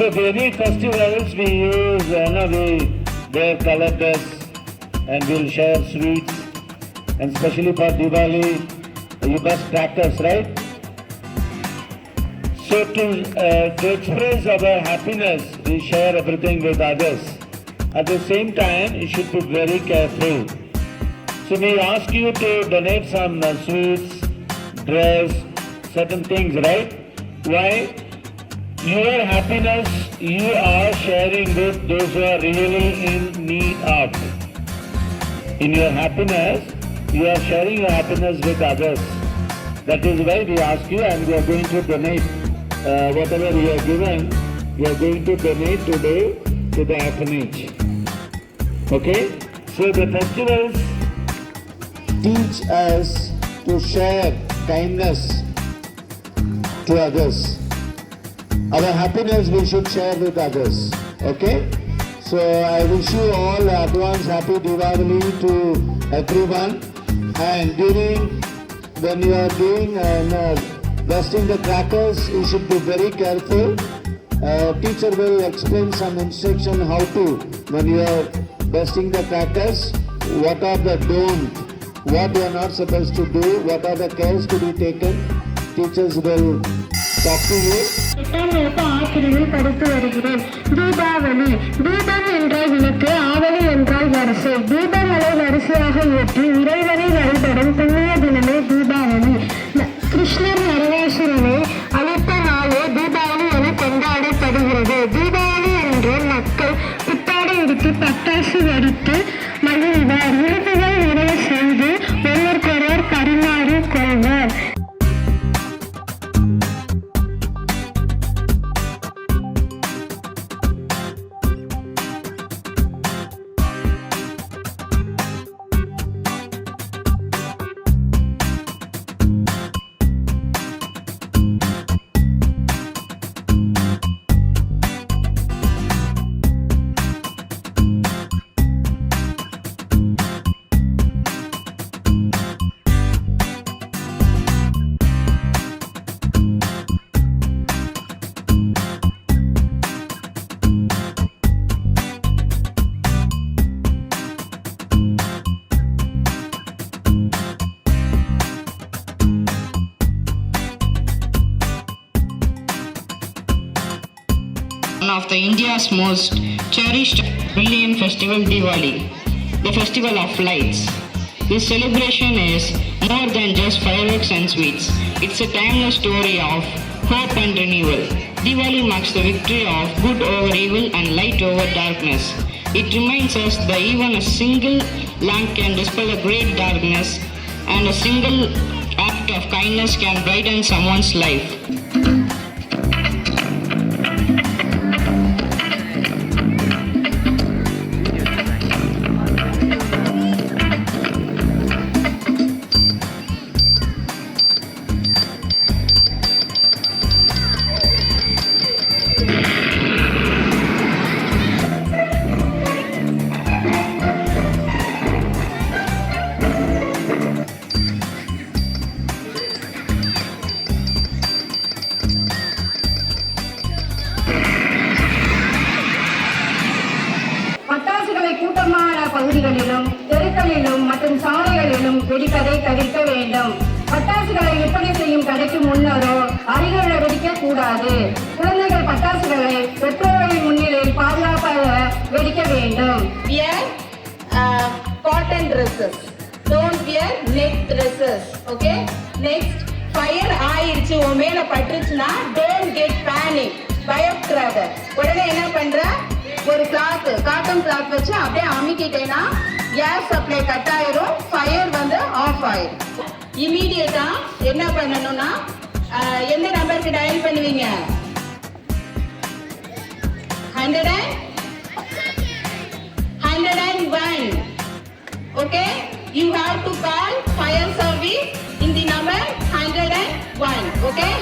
So for any festivals we use, we wear color dress and we'll share sweets, and especially for Diwali, you bust crackers, right? So to express our happiness, we share everything with others. At the same time, you should be very careful. So we ask you to donate some sweets, dress, certain things, right? Why? Your happiness you are sharing with those who are really in need of. In your happiness, you are sharing your happiness with others. That is why we ask you, and we are going to donate whatever you are given. We are going to donate today to the orphanage. Okay? So the festivals teach us to share kindness to others. Our happiness we should share with others. Okay? So I wish you all advance happy Diwali to everyone. And when you are doing busting the crackers, you should be very careful. Teacher will explain some instruction how to, when you are busting the crackers, what are the don't, what you are not supposed to do, what are the cares to be taken. Teachers will talk to you. ஆசிரியர்கள் படித்து வருகிறேன். தீபாவளி, தீபம் என்றால் விளக்கு, ஆவலி என்றால் வரிசை. தீபங்களை வரிசையாக ஏற்றி இறைவனை வழிபடும் புண்ணிய தினமே தீபாவளி. கிருஷ்ணர் நரகாசுரனை அழித்த நாளே தீபாவளி என கொண்டாடப்படுகிறது. தீபாவளி என்று மக்கள் புத்தாடை உடுத்தி பட்டாசு வெடித்து மகிழ்வார். விருதுகள் நிறைய செய்து ஒருவருக்கொருவர் பரிமாறி கொள்வார். One of the India's most cherished brilliant festival, Diwali, the festival of lights. This celebration is more than just fireworks and sweets. It's a timeless story of hope and renewal. Diwali marks the victory of good over evil and light over darkness. It reminds us that even a single lamp can dispel a great darkness, and a single act of kindness can brighten someone's life. பகுதிகளிலும் தெருக்களிலும் மற்றும் சாலைகளிலும் வெடிப்பதை தவிர்க்க வேண்டும். பட்டாசுகளை விற்பனை செய்யும் கடைக்கு முன்னரோ அருகில் வெடிக்க கூடாது. குழந்தைகள் பட்டாசுகளை பெற்றோர்களின் முன்னிலையில் பாதுகாப்பாக வெடிக்க வேண்டும். Wear cotton dresses. Don't wear neck dresses. Okay? Next, fire ஆயிடுச்சு உன் மேல பட்டுச்சுன்னா don't get panic. பயப்படாத. உடனே என்ன பண்ற? ஒரு காட்டன் கிளாத் வச்சு அப்படியே அமுக்கிட்டேன்னா கேஸ் சப்ளை கட் ஆயிரும், ஃபயர் வந்து ஆஃப் ஆயிரும். இமீடியட்டா என்ன பண்ணணும்னா எந்த நம்பருக்கு டயல் பண்ணுவீங்க? 101. Okay, you have to call fire service in the number 101. Okay.